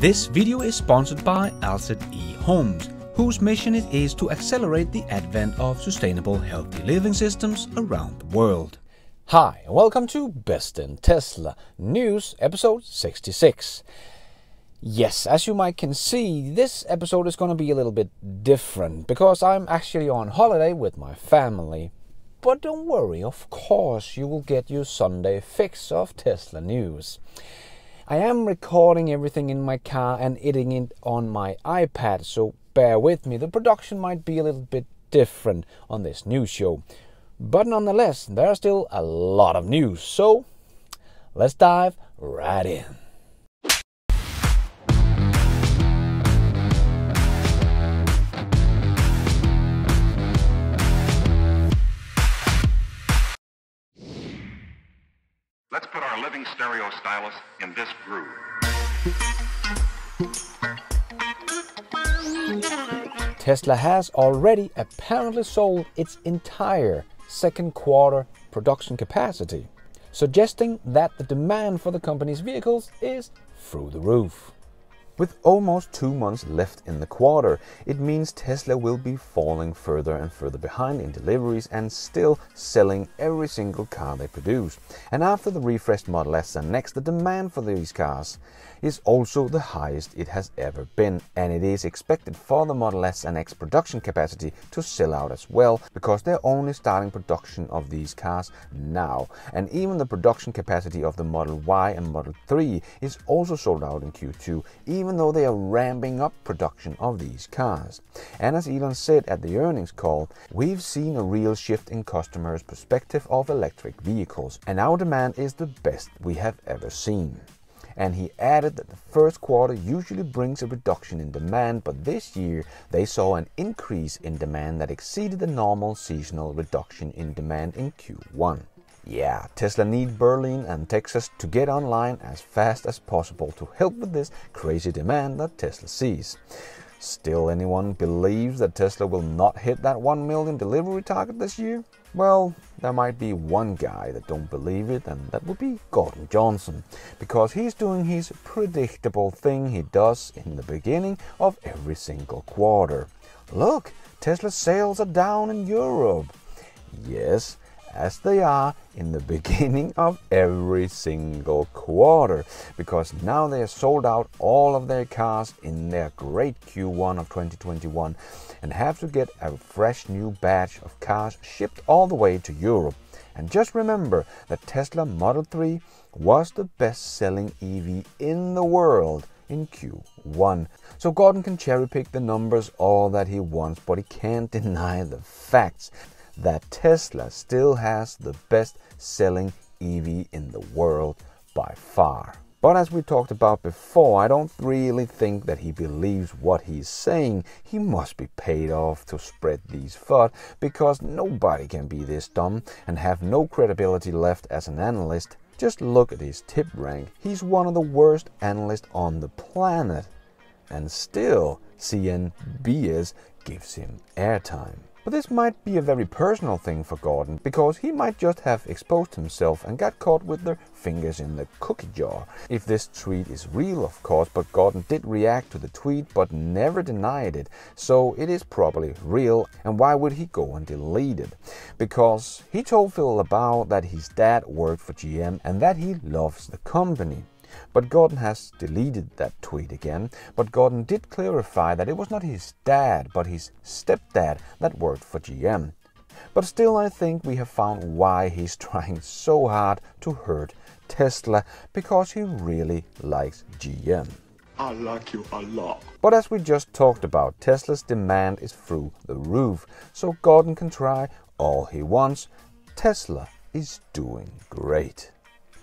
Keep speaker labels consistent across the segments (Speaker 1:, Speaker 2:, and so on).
Speaker 1: This video is sponsored by Homes, whose mission it is to accelerate the advent of sustainable, healthy living systems around the world.
Speaker 2: Hi, and welcome to Best in Tesla News, episode 66. Yes, as you might can see, this episode is going to be a little bit different because I'm actually on holiday with my family. But don't worry, of course you will get your Sunday fix of Tesla news. I am recording everything in my car and editing it on my iPad, so bear with me. The production might be a little bit different on this news show. But nonetheless, there's still a lot of news, so let's dive right in.
Speaker 3: Let's put our living stereo stylus in this groove.
Speaker 2: Tesla has already apparently sold its entire second quarter production capacity, suggesting that the demand for the company's vehicles is through the roof. With almost 2 months left in the quarter, it means Tesla will be falling further and further behind in deliveries and still selling every single car they produce. And after the refreshed Model S and X, the demand for these cars is also the highest it has ever been, and it is expected for the Model S and X production capacity to sell out as well, because they're only starting production of these cars now. And even the production capacity of the Model Y and Model 3 is also sold out in Q2, even though they are ramping up production of these cars. And as Elon said at the earnings call, we've seen a real shift in customers' perspective of electric vehicles, and our demand is the best we have ever seen. And he added that the first quarter usually brings a reduction in demand, but this year they saw an increase in demand that exceeded the normal seasonal reduction in demand in Q1. Yeah, Tesla need Berlin and Texas to get online as fast as possible to help with this crazy demand that Tesla sees. Still, anyone believes that Tesla will not hit that 1 million delivery target this year? Well, there might be one guy that don't believe it, and that would be Gordon Johnson, because he's doing his predictable thing he does in the beginning of every single quarter. Look, Tesla sales are down in Europe. Yes, as they are in the beginning of every single quarter, because now they have sold out all of their cars in their great Q1 of 2021 and have to get a fresh new batch of cars shipped all the way to Europe. And just remember that Tesla Model 3 was the best-selling EV in the world in Q1. So Gordon can cherry-pick the numbers all that he wants, but he can't deny the facts that Tesla still has the best-selling EV in the world by far. But as we talked about before, I don't really think that he believes what he's saying. He must be paid off to spread these FUD, because nobody can be this dumb and have no credibility left as an analyst. Just look at his tip rank. He's one of the worst analysts on the planet. And still, CNBS gives him airtime. But this might be a very personal thing for Gordon, because he might just have exposed himself and got caught with their fingers in the cookie jar. If this tweet is real, of course, but Gordon did react to the tweet but never denied it, so it is probably real. And why would he go and delete it? Because he told Phil LeBeau that his dad worked for GM and that he loves the company. But Gordon has deleted that tweet again. But Gordon did clarify that it was not his dad, but his stepdad that worked for GM. But still, I think we have found why he's trying so hard to hurt Tesla, because he really likes GM.
Speaker 4: I like you a lot.
Speaker 2: But as we just talked about, Tesla's demand is through the roof, so Gordon can try all he wants. Tesla is doing great.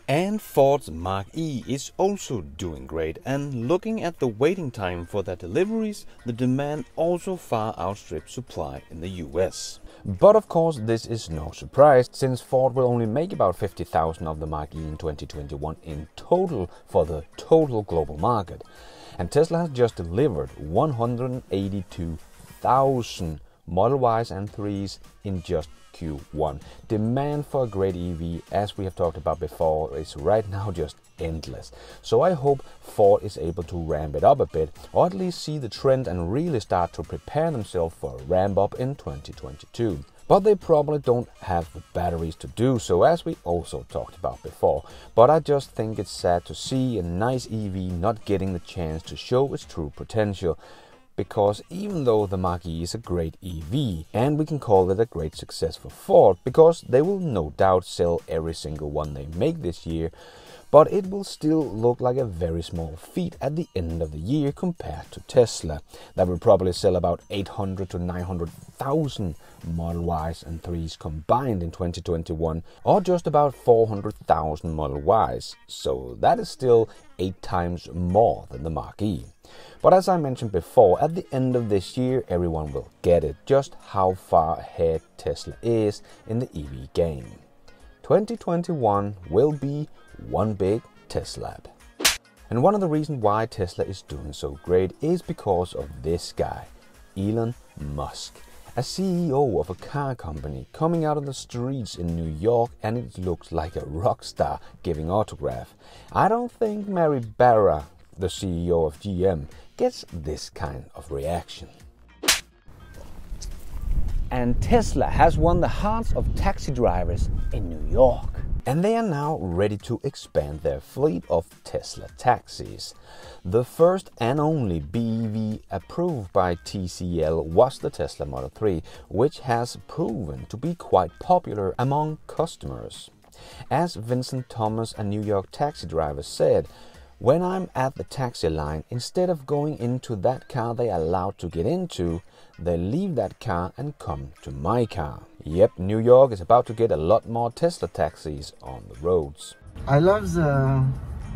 Speaker 1: And Ford's Mark E is also doing great, and looking at the waiting time for their deliveries, the demand also far outstrips supply in the US.
Speaker 2: But of course this is no surprise, since Ford will only make about 50,000 of the Mark E in 2021 in total for the total global market. And Tesla has just delivered 182,000 Model Ys and 3s in just Q1. Demand for a great EV, as we have talked about before, is right now just endless. So I hope Ford is able to ramp it up a bit, or at least see the trend and really start to prepare themselves for a ramp up in 2022. But they probably don't have the batteries to do so, as we also talked about before. But I just think it's sad to see a nice EV not getting the chance to show its true potential. Because even though the Mach-E is a great EV, and we can call it a great success for Ford, because they will no doubt sell every single one they make this year, but it will still look like a very small feat at the end of the year compared to Tesla, that will probably sell about 800 to 900,000 Model Ys and 3s combined in 2021, or just about 400,000 Model Ys, so that is still 8 times more than the Mach-E. But as I mentioned before, at the end of this year everyone will get it, just how far ahead Tesla is in the EV game. 2021 will be one big Tesla. And one of the reasons why Tesla is doing so great is because of this guy, Elon Musk, a CEO of a car company coming out of the streets in New York, and it looks like a rock star giving autograph. I don't think Mary Barra, the CEO of GM, gets this kind of reaction.
Speaker 5: And Tesla has won the hearts of taxi drivers in New York.
Speaker 2: And they are now ready to expand their fleet of Tesla taxis. The first and only BEV approved by TCL was the Tesla Model 3, which has proven to be quite popular among customers. As Vincent Thomas, a New York taxi driver, said, "When I'm at the taxi line, instead of going into that car they are allowed to get into, they leave that car and come to my car." Yep, New York is about to get a lot more Tesla taxis on the roads.
Speaker 6: I love the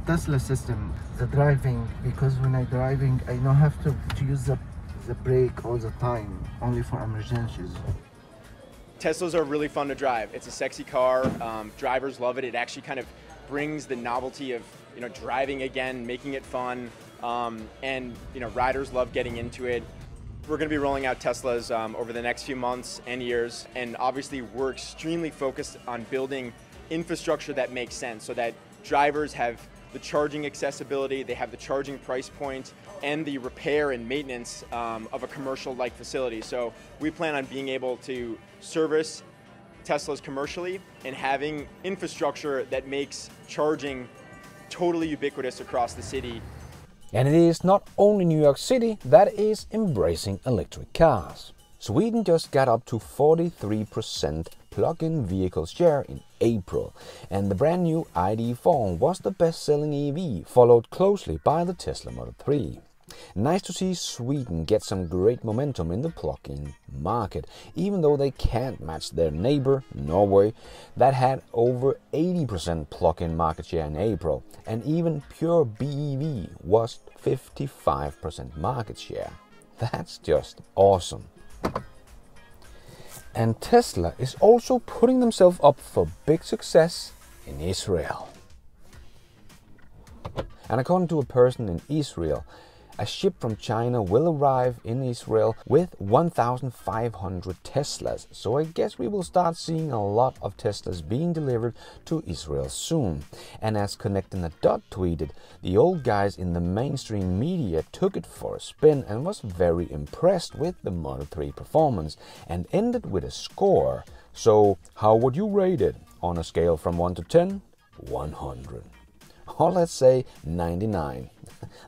Speaker 6: Tesla system, the driving, because when I'm driving I don't have to use the brake all the time, only for emergencies.
Speaker 7: Teslas are really fun to drive. It's a sexy car. Drivers love it. It actually kind of brings the novelty of driving again, making it fun, and riders love getting into it. We're going to be rolling out Teslas over the next few months and years, and obviously we're extremely focused on building infrastructure that makes sense so that drivers have the charging accessibility, they have the charging price point, and the repair and maintenance of a commercial-like facility. So we plan on being able to service Teslas commercially and having infrastructure that makes charging totally ubiquitous across the city.
Speaker 2: And it is not only New York City that is embracing electric cars. Sweden just got up to 43% plug-in vehicle share in April, and the brand new ID.4 was the best-selling EV, followed closely by the Tesla Model 3. Nice to see Sweden get some great momentum in the plug-in market, even though they can't match their neighbor, Norway, that had over 80% plug-in market share in April, and even pure BEV was 55% market share. That's just awesome. And Tesla is also putting themselves up for big success in Israel. And according to a person in Israel, a ship from China will arrive in Israel with 1,500 Teslas. So I guess we will start seeing a lot of Teslas being delivered to Israel soon. And as Connecting the Dot tweeted, the old guys in the mainstream media took it for a spin and was very impressed with the Model 3 performance and ended with a score. So how would you rate it? On a scale from 1 to 10? 100. Or let's say 99.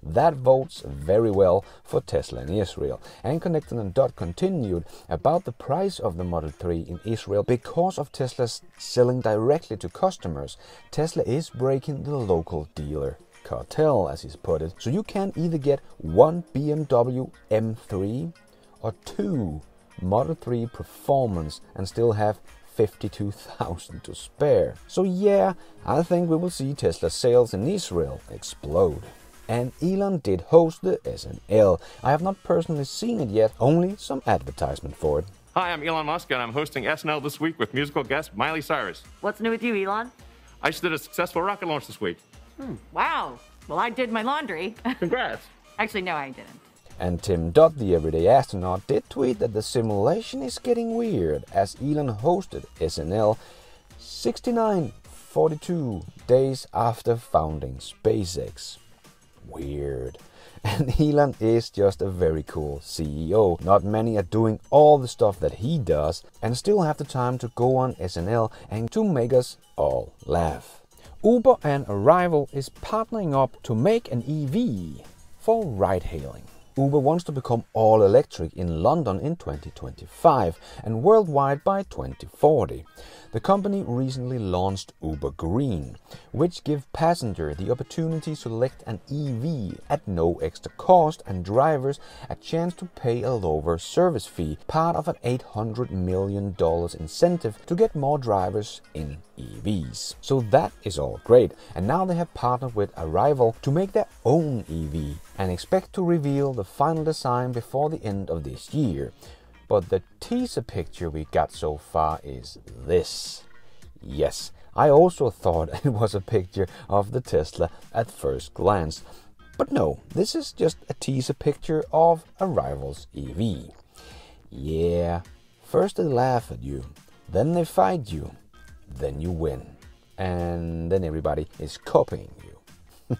Speaker 2: That votes very well for Tesla in Israel. And Connecting the Dot continued about the price of the Model 3 in Israel. Because of Tesla's selling directly to customers, Tesla is breaking the local dealer cartel, as he's put it. So you can either get one BMW M3 or two Model 3 Performance and still have 52,000 to spare. So yeah, I think we will see Tesla sales in Israel explode. And Elon did host the SNL. I have not personally seen it yet, only some advertisement for it.
Speaker 8: Hi, I'm Elon Musk, and I'm hosting SNL this week with musical guest Miley Cyrus.
Speaker 9: What's new with you, Elon?
Speaker 8: I just did a successful rocket launch this week.
Speaker 9: Wow. Well, I did my laundry.
Speaker 8: Congrats.
Speaker 9: Actually, no, I didn't.
Speaker 2: And Tim Dodd, the everyday astronaut, did tweet that the simulation is getting weird as Elon hosted SNL 42 days after founding SpaceX. Weird. And Elon is just a very cool CEO. Not many are doing all the stuff that he does and still have the time to go on SNL and to make us all laugh. Uber and Arrival is partnering up to make an EV for ride-hailing. Uber wants to become all electric in London in 2025 and worldwide by 2040. The company recently launched Uber Green, which gives passengers the opportunity to select an EV at no extra cost and drivers a chance to pay a lower service fee, part of an $800 million incentive to get more drivers in EVs. So that is all great, and now they have partnered with Arrival to make their own EV and expect to reveal the final design before the end of this year. But the teaser picture we got so far is this. Yes, I also thought it was a picture of the Tesla at first glance. But no, this is just a teaser picture of Arrival's EV. Yeah, first they laugh at you, then they fight you, then you win. And then everybody is copying you.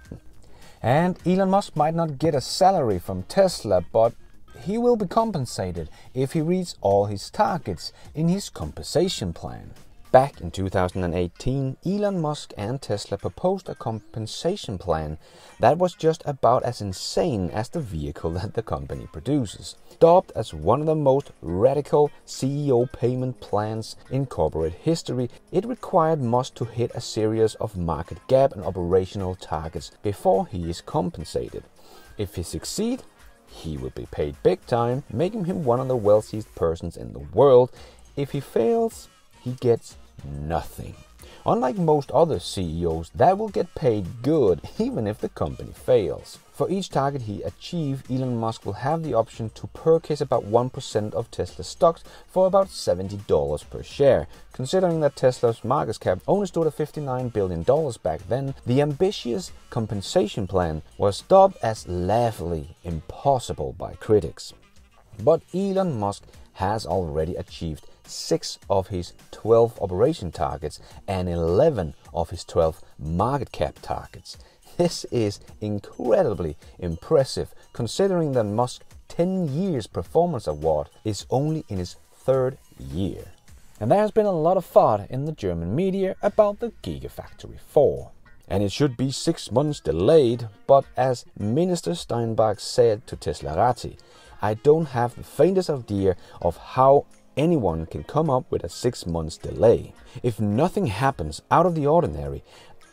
Speaker 2: And Elon Musk might not get a salary from Tesla, but he will be compensated if he reaches all his targets in his compensation plan. Back in 2018, Elon Musk and Tesla proposed a compensation plan that was just about as insane as the vehicle that the company produces. Dubbed as one of the most radical CEO payment plans in corporate history, it required Musk to hit a series of market gap and operational targets before he is compensated. If he succeeds, he will be paid big time, making him one of the wealthiest persons in the world. If he fails, he gets nothing. Unlike most other CEOs that will get paid good even if the company fails. For each target he achieves, Elon Musk will have the option to purchase about 1% of Tesla's stocks for about $70 per share. Considering that Tesla's market cap only stood at $59 billion back then, the ambitious compensation plan was dubbed as laughably impossible by critics. But Elon Musk has already achieved 6 of his 12 operation targets and 11 of his 12 market cap targets. This is incredibly impressive considering that Musk's 10 years performance award is only in his 3rd year. And there has been a lot of thought in the German media about the Gigafactory 4. And it should be 6 months delayed, but as Minister Steinbach said to Teslarati, I don't have the faintest idea of how anyone can come up with a 6 months delay. If nothing happens out of the ordinary,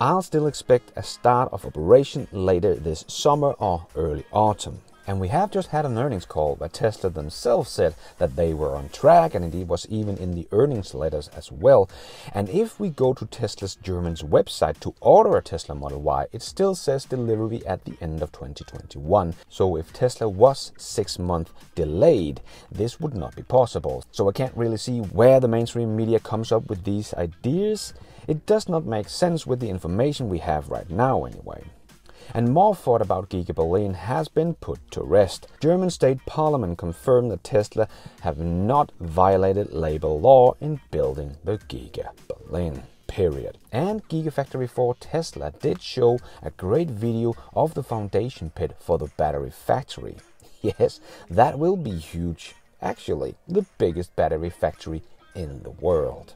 Speaker 2: I'll still expect a start of operation later this summer or early autumn. And we have just had an earnings call where Tesla themselves said that they were on track, and it was even in the earnings letters as well. And if we go to Tesla's German's website to order a Tesla Model Y, it still says delivery at the end of 2021. So if Tesla was 6 months delayed, this would not be possible. So I can't really see where the mainstream media comes up with these ideas. It does not make sense with the information we have right now anyway. And more thought about Giga Berlin has been put to rest. German state parliament confirmed that Tesla have not violated labor law in building the Giga Berlin. Period. And Gigafactory 4 Tesla did show a great video of the foundation pit for the battery factory. Yes, that will be huge. Actually, the biggest battery factory in the world.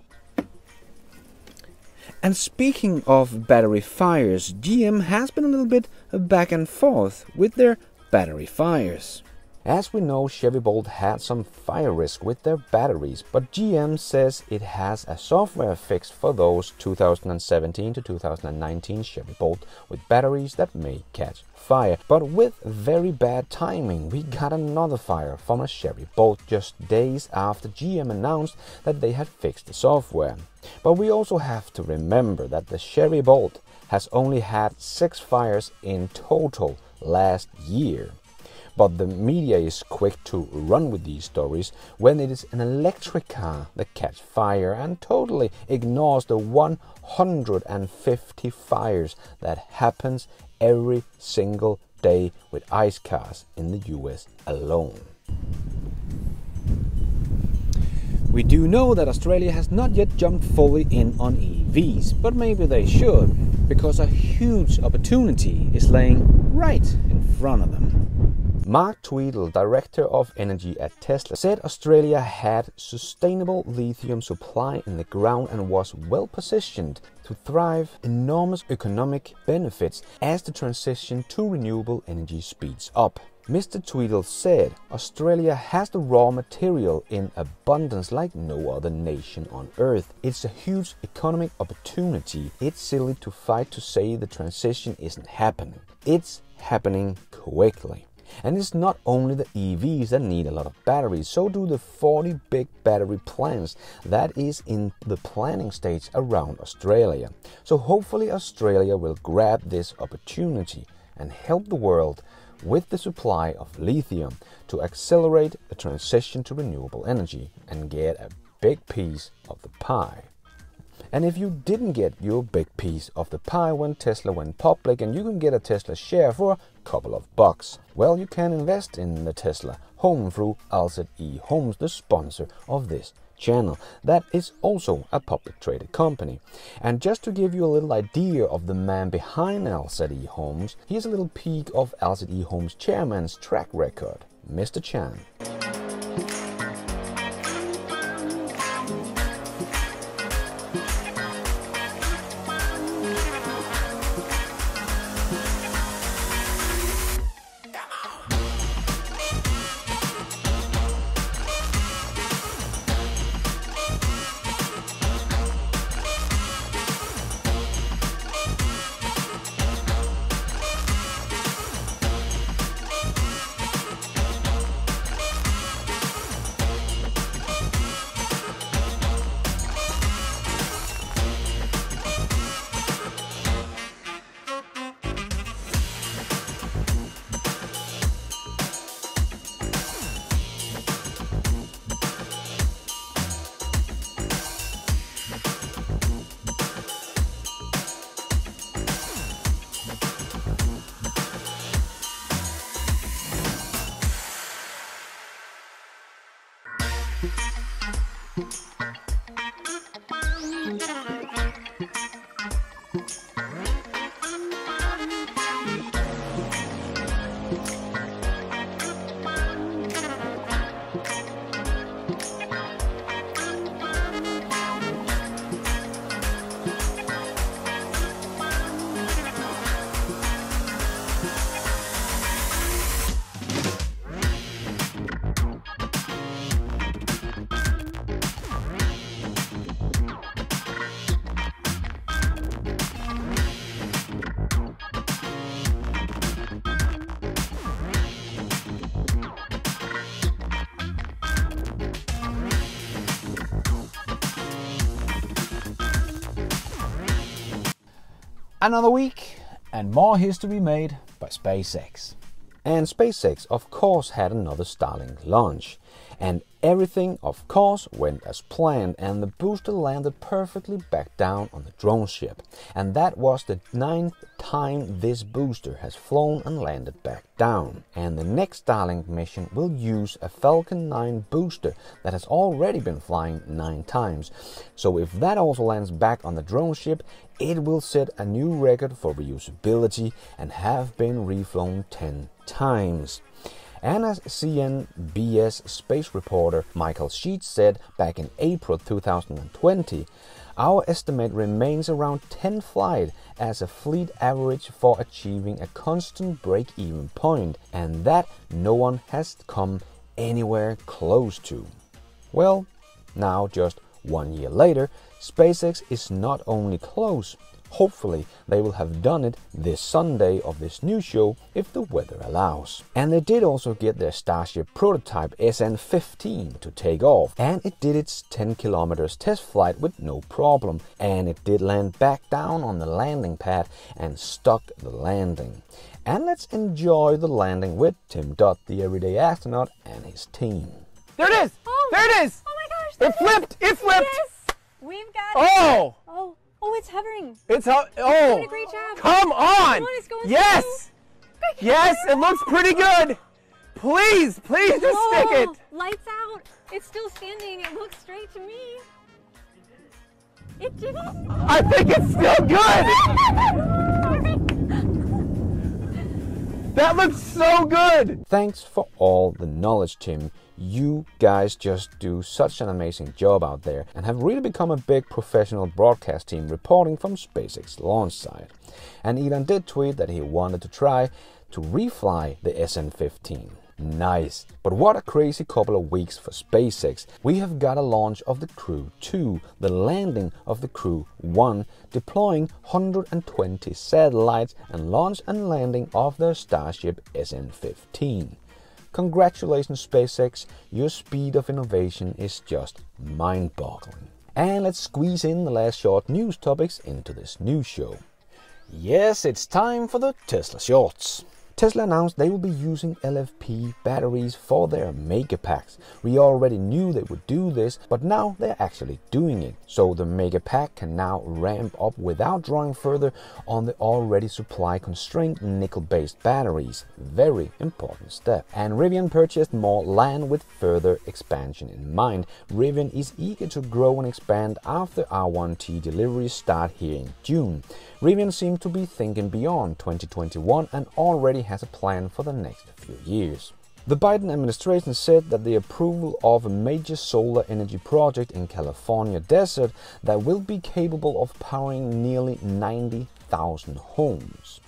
Speaker 5: And speaking of battery fires, GM has been a little bit back and forth with their battery fires.
Speaker 2: As we know, Chevy Bolt had some fire risk with their batteries, but GM says it has a software fix for those 2017 to 2019 Chevy Bolt with batteries that may catch fire. But with very bad timing, we got another fire from a Chevy Bolt just days after GM announced that they had fixed the software. But we also have to remember that the Chevy Bolt has only had 6 fires in total last year. But the media is quick to run with these stories when it is an electric car that catches fire and totally ignores the 150 fires that happens every single day with ICE cars in the US alone. We do know that Australia has not yet jumped fully in on EVs, but maybe they should, because a huge opportunity is laying right in front of them. Mark Tweedle, Director of Energy at Tesla, said Australia had sustainable lithium supply in the ground and was well positioned to thrive enormous economic benefits as the transition to renewable energy speeds up. Mr. Tweedle said Australia has the raw material in abundance like no other nation on earth. It's a huge economic opportunity. It's silly to fight to say the transition isn't happening. It's happening quickly. And it's not only the EVs that need a lot of batteries, so do the 40 big battery plants that is in the planning stage around Australia. So hopefully Australia will grab this opportunity and help the world with the supply of lithium to accelerate the transition to renewable energy and get a big piece of the pie. And if you didn't get your big piece of the pie when Tesla went public and you can get a Tesla share for a couple of bucks, well, you can invest in the Tesla home through Alset eHomes, the sponsor of this channel. That is also a public traded company. And just to give you a little idea of the man behind Alset eHomes, here's a little peek of Alset eHomes chairman's track record, Mr. Chan. Another week and more history made by SpaceX. And SpaceX of course had another Starlink launch. And everything of course went as planned and the booster landed perfectly back down on the drone ship. And that was the 9th time this booster has flown and landed back down. And the next Starlink mission will use a Falcon 9 booster that has already been flying 9 times. So if that also lands back on the drone ship, it will set a new record for reusability and have been reflown 10 times. And as CNBS space reporter Michael Sheets said back in April 2020, our estimate remains around 10 flights as a fleet average for achieving a constant break-even point, and that no one has come anywhere close to. Well, now just 1 year later, SpaceX is not only close, hopefully they will have done it this Sunday of this new show if the weather allows. And they did also get their Starship prototype SN15 to take off, and it did its 10 kilometers test flight with no problem, and it did land back down on the landing pad and stuck the landing. And let's enjoy the landing with Tim Dodd, the everyday astronaut, and his team.
Speaker 9: There it is!
Speaker 10: Oh.
Speaker 9: There it is!
Speaker 10: Oh my gosh!
Speaker 9: It flipped! It flipped!
Speaker 10: Yes! We've got
Speaker 9: Oh!
Speaker 10: it! Oh, it's hovering.
Speaker 9: It's how.
Speaker 10: You're
Speaker 9: Oh!
Speaker 10: doing a great job.
Speaker 9: Come on!
Speaker 10: It's going
Speaker 9: Yes!
Speaker 10: slow. Quick!
Speaker 2: Yes, it looks pretty good. Please, please just stick it.
Speaker 9: Lights out. It's still standing. It looks straight to me. It didn't.
Speaker 2: I think it's still good. That looks so good. Thanks for all the knowledge, Tim. You guys just do such an amazing job out there and have really become a big professional broadcast team reporting from SpaceX launch site. And Elon did tweet that he wanted to try to refly the SN-15. Nice. But what a crazy couple of weeks for SpaceX. We have got a launch of the Crew 2, the landing of the Crew 1, deploying 120 satellites, and launch and landing of their Starship SN-15. Congratulations, SpaceX. Your speed of innovation is just mind-boggling. And let's squeeze in the last short news topics into this news show. Yes, it's time for the Tesla Shorts. Tesla announced they will be using LFP batteries for their Megapacks. We already knew they would do this, but now they're actually doing it. So the Megapack can now ramp up without drawing further on the already supply-constrained nickel-based batteries. Very important step. And Rivian purchased more land with further expansion in mind. Rivian is eager to grow and expand after R1T deliveries start here in June. Rivian seems to be thinking beyond 2021 and already has a plan for the next few years. The Biden administration said that the approval of a major solar energy project in California desert that will be capable of powering nearly 90,000 homes.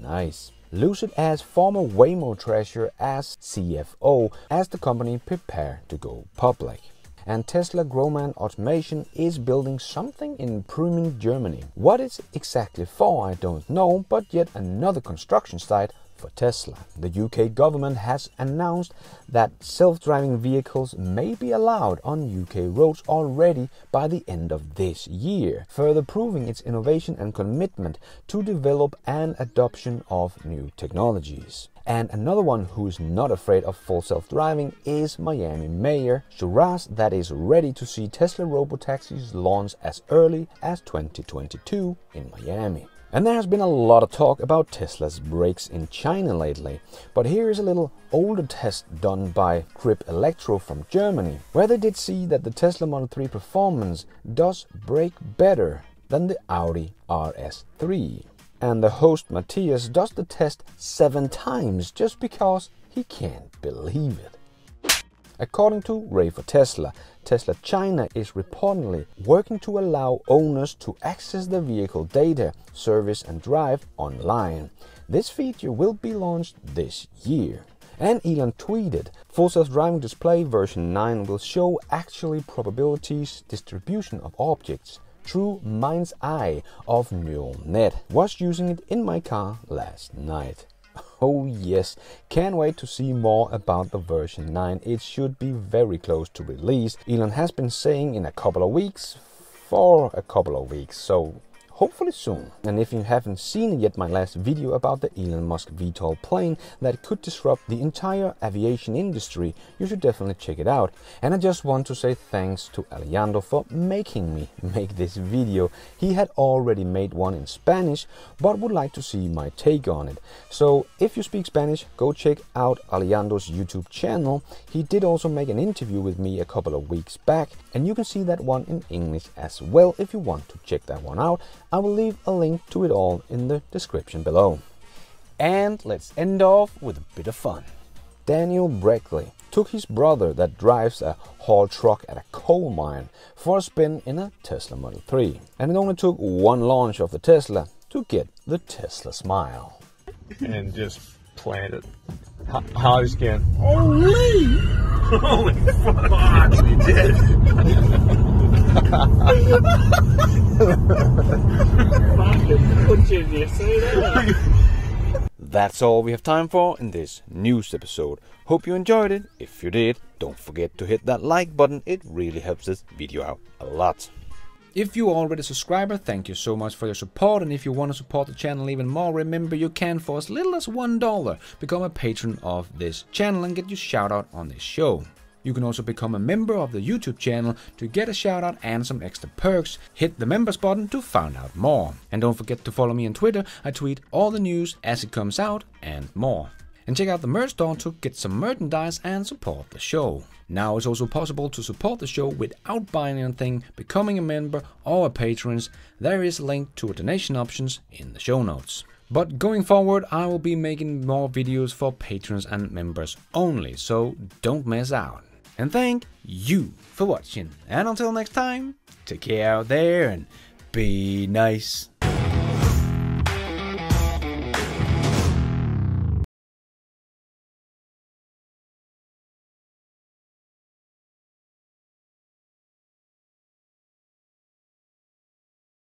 Speaker 2: Nice. Lucid as former Waymo treasurer as CFO as the company prepare to go public. And Tesla Grohmann Automation is building something in Prümen, Germany. What it's exactly for, I don't know, but yet another construction site for Tesla. The UK government has announced that self-driving vehicles may be allowed on UK roads already by the end of this year, further proving its innovation and commitment to develop and adoption of new technologies. And another one who's not afraid of full self-driving is Miami Mayor Shiraz, that is ready to see Tesla robotaxis launch as early as 2022 in Miami. And there has been a lot of talk about Tesla's brakes in China lately, but here is a little older test done by Grip Electro from Germany, where they did see that the Tesla Model 3 Performance does brake better than the Audi RS3. And the host Matthias does the test 7 times just because he can't believe it. According to Ray for Tesla, Tesla China is reportedly working to allow owners to access the vehicle data, service and drive online. This feature will be launched this year. And Elon tweeted, full self-driving display version 9 will show actually probabilities distribution of objects. True mind's eye of neural net. Was using it in my car last night. Oh yes, can't wait to see more about the version 9. It should be very close to release. Elon has been saying in a couple of weeks, for a couple of weeks, so hopefully soon. And if you haven't seen yet my last video about the Elon Musk VTOL plane that could disrupt the entire aviation industry, you should definitely check it out. And I just want to say thanks to Alejandro for making me make this video. He had already made one in Spanish, but would like to see my take on it. So if you speak Spanish, go check out Alejandro's YouTube channel. He did also make an interview with me a couple of weeks back, and you can see that one in English as well if you want to check that one out. I will leave a link to it all in the description below. And let's end off with a bit of fun. Daniel Breckley took his brother that drives a haul truck at a coal mine for a spin in a Tesla Model 3. And it only took one launch of the Tesla to get the Tesla smile.
Speaker 10: And just plant it. How'd it skin?
Speaker 4: Holy!
Speaker 10: Holy fuck! He did.
Speaker 1: That's all we have time for in this news episode. Hope you enjoyed it. If you did, don't forget to hit that like button. It really helps this video out a lot. If you're already a subscriber, thank you so much for your support, and if you want to support the channel even more, remember you can, for as little as $1, become a patron of this channel and get your shout out on this show.
Speaker 2: You can also become a member of the YouTube channel to get a shout out and some extra perks. Hit the members button to find out more. And don't forget to follow me on Twitter. I tweet all the news as it comes out and more. And check out the merch store to get some merchandise and support the show. Now it's also possible to support the show without buying anything, becoming a member or a patron. There is a link to a donation options in the show notes. But going forward, I will be making more videos for patrons and members only, so don't miss out. And thank you for watching. And until next time, take care out there and be nice.